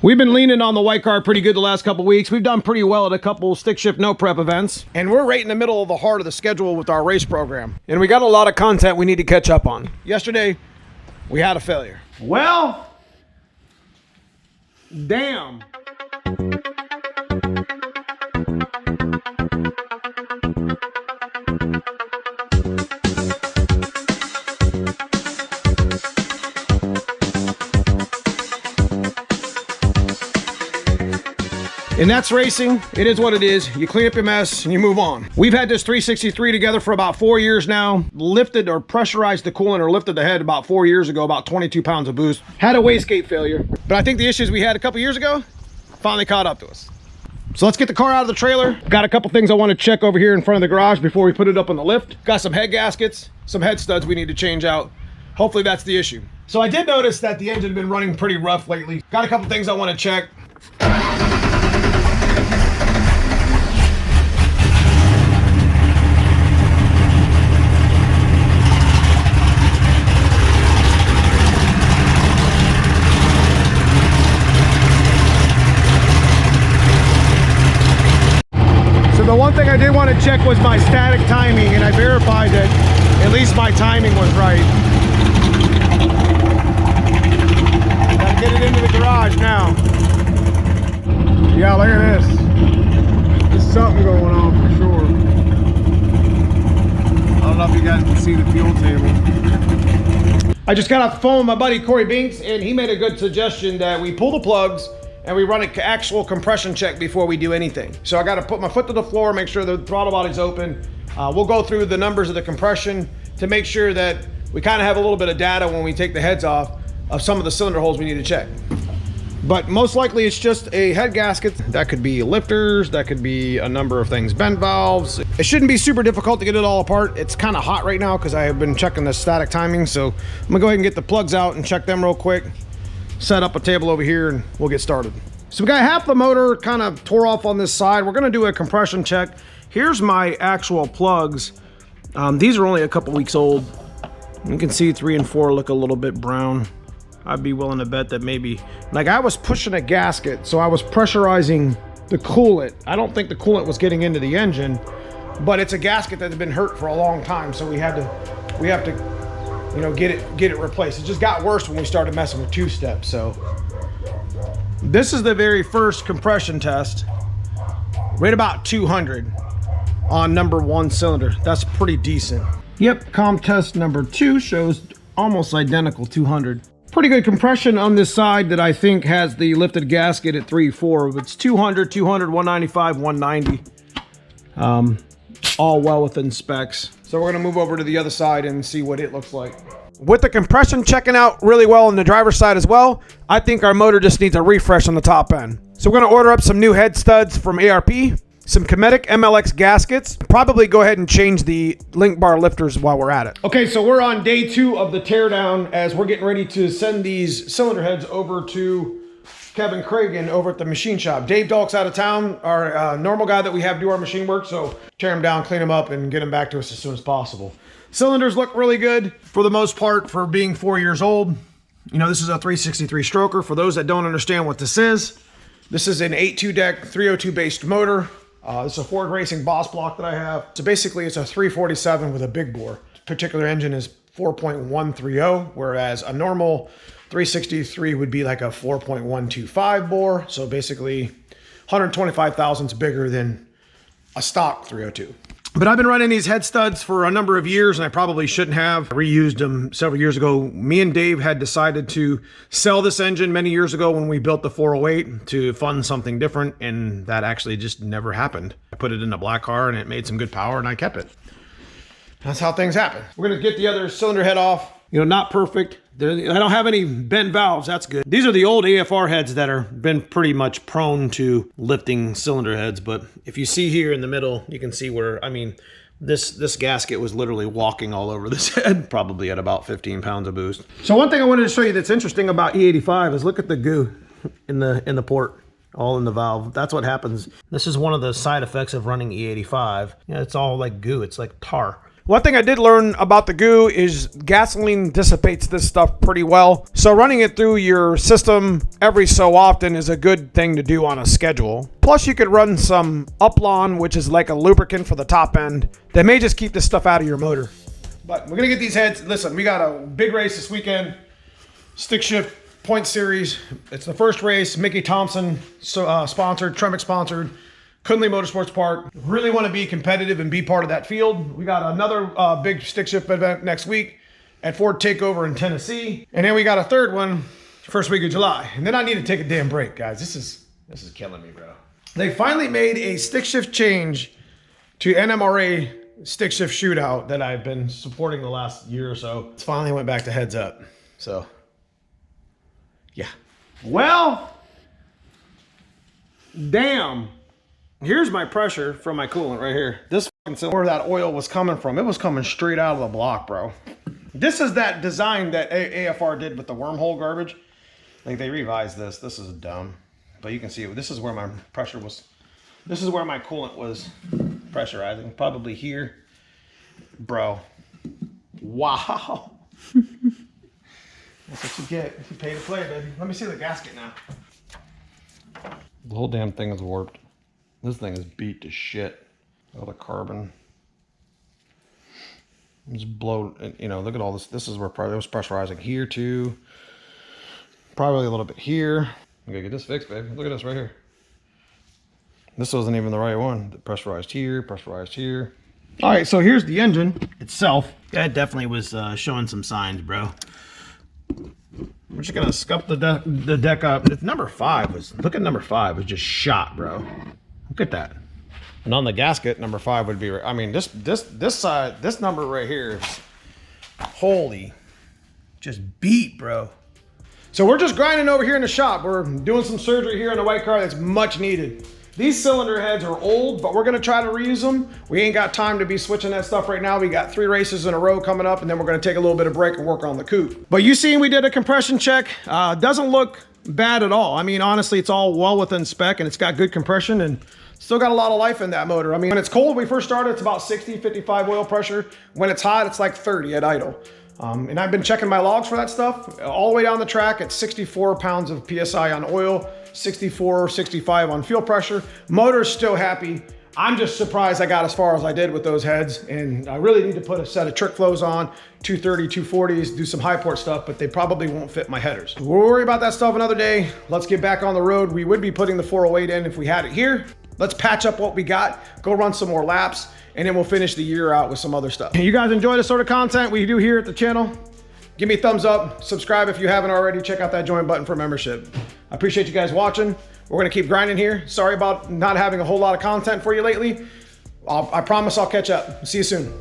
We've been leaning on the white car pretty good the last couple weeks. We've done pretty well at a couple stick shift no prep events. And we're right in the middle of the heart of the schedule with our race program. And we got a lot of content we need to catch up on. Yesterday, we had a failure. Well, damn. And that's racing. It is what it is. You clean up your mess and you move on. We've had this 363 together for about 4 years now. Lifted or pressurized the coolant or lifted the head about 4 years ago, about 22 pounds of boost. Had a wastegate failure. But I think the issues we had a couple years ago finally caught up to us. So let's get the car out of the trailer. Got a couple things I want to check over here in front of the garage before we put it up on the lift. Got some head gaskets, some head studs we need to change out. Hopefully that's the issue. So I did notice that the engine had been running pretty rough lately. Got a couple things I want to check. The one thing I did want to check was my static timing, and I verified that at least my timing was right. Gotta get it into the garage now. Yeah, look at this. There's something going on for sure. I don't know if you guys can see the fuel table. I just got off the phone with my buddy Corey Binks, and he made a good suggestion that we pull the plugs and we run an actual compression check before we do anything. So I gotta put my foot to the floor, make sure the throttle body's open. We'll go through the numbers of the compression to make sure that we kind of have a little bit of data when we take the heads off of some of the cylinder holes we need to check. But most likely it's just a head gasket. That could be lifters, that could be a number of things, vent valves. It shouldn't be super difficult to get it all apart. It's kind of hot right now because I have been checking the static timing. So I'm gonna go ahead and get the plugs out and check them real quick. Set up a table over here and we'll get started. So we got half the motor kind of tore off on this side. We're gonna do a compression check. Here's my actual plugs. These are only a couple weeks old. You can see 3 and 4 look a little bit brown. I'd be willing to bet that maybe, like I was pushing a gasket, so I was pressurizing the coolant. I don't think the coolant was getting into the engine, but it's a gasket that's been hurt for a long time, so we have to you know, get it replaced. It just got worse when we started messing with two-step. So this is the very first compression test, right about 200 on number 1 cylinder. That's pretty decent. Yep, comm test number 2 shows almost identical 200. Pretty good compression on this side that I think has the lifted gasket at 3.4. It's 200, 200, 195, 190. All well within specs. So we're gonna move over to the other side and see what it looks like. With the compression checking out really well on the driver's side as well, I think our motor just needs a refresh on the top end. So we're gonna order up some new head studs from ARP, some Kinetic MLX gaskets, probably go ahead and change the link bar lifters while we're at it. Okay, so we're on day 2 of the teardown as we're getting ready to send these cylinder heads over to Kevin Cragen over at the machine shop. Dave Dalk's out of town, our normal guy that we have do our machine work, so tear them down, clean them up, and get them back to us as soon as possible. Cylinders look really good for the most part for being 4 years old. You know, this is a 363 stroker. For those that don't understand what this is an 8.2 deck, 302 based motor. This is a Ford Racing Boss block that I have. So basically it's a 347 with a big bore. This particular engine is 4.130, whereas a normal 363 would be like a 4.125 bore. So basically 125 thousandths bigger than a stock 302. But I've been running these head studs for a number of years, and I probably shouldn't have. I reused them several years ago. Me and Dave had decided to sell this engine many years ago when we built the 408 to fund something different, and that actually just never happened. I put it in a black car and it made some good power and I kept it. That's how things happen. We're gonna get the other cylinder head off. You know, not perfect. I don't have any bent valves, that's good. These are the old AFR heads that are been pretty much prone to lifting cylinder heads, but if you see here in the middle, you can see where, I mean, this gasket was literally walking all over this head, probably at about 15 pounds of boost. So one thing I wanted to show you that's interesting about E85 is look at the goo in the port, all in the valve. That's what happens. This is one of the side effects of running E85. You know, it's all like goo, it's like tar. One thing I did learn about the goo is gasoline dissipates this stuff pretty well. So running it through your system every so often is a good thing to do on a schedule. Plus you could run some Uplon, which is like a lubricant for the top end. That may just keep this stuff out of your motor. But we're gonna get these heads. Listen, we got a big race this weekend. Stick shift point series. It's the first race. Mickey Thompson sponsored, Tremec sponsored. Kundley Motorsports Park. Really want to be competitive and be part of that field. We got another big stick shift event next week at Ford Takeover in Tennessee. And then we got a third one first week of July. And then I need to take a damn break, guys. This is killing me, bro. They finally made a stick shift change to NMRA stick shift shootout that I've been supporting the last year or so. It's finally went back to heads up. So, yeah. Well, damn. Here's my pressure from my coolant right here. This fucking cylinder, where that oil was coming from, it was coming straight out of the block, bro. This is that design that AFR did with the wormhole garbage. I think they revised this. This is dumb. But you can see it. This is where my pressure was. This is where my coolant was pressurizing. Probably here. Bro. Wow. That's what you get if you pay to play, baby. Let me see the gasket now. The whole damn thing is warped. This thing is beat to shit. All the carbon. Just blow, you know, look at all this. This is where it was pressurizing here too. Probably a little bit here. I'm gonna get this fixed, baby. Look at this right here. This wasn't even the right one. Pressurized here, pressurized here. All right, so here's the engine itself. That definitely was showing some signs, bro. We're just gonna scuff the deck up. It's number 5 was, look at number 5 was just shot, bro. Look at that. And on the gasket, number 5 would be, I mean, this side, this number right here is, holy, just beat, bro. So we're just grinding over here in the shop. We're doing some surgery here on the white car that's much needed. These cylinder heads are old, but we're gonna try to reuse them. We ain't got time to be switching that stuff right now. We got 3 races in a row coming up, and then we're gonna take a little bit of break and work on the coupe. But you seen we did a compression check. Doesn't look bad at all. I mean, honestly, it's all well within spec, and it's got good compression, and still got a lot of life in that motor. I mean, when it's cold, we first started, it's about 60, 55 oil pressure. When it's hot, it's like 30 at idle. And I've been checking my logs for that stuff. All the way down the track, it's 64 pounds of PSI on oil, 64, 65 on fuel pressure. Motor's still happy. I'm just surprised I got as far as I did with those heads, and I really need to put a set of trick flows on, 230, 240s, do some high port stuff, but they probably won't fit my headers. We'll worry about that stuff another day. Let's get back on the road. We would be putting the 408 in if we had it here. Let's patch up what we got, go run some more laps, and then we'll finish the year out with some other stuff. You guys enjoy this sort of content we do here at the channel? Give me a thumbs up, subscribe if you haven't already, check out that join button for membership. I appreciate you guys watching. We're gonna keep grinding here. Sorry about not having a whole lot of content for you lately. I promise I'll catch up. See you soon.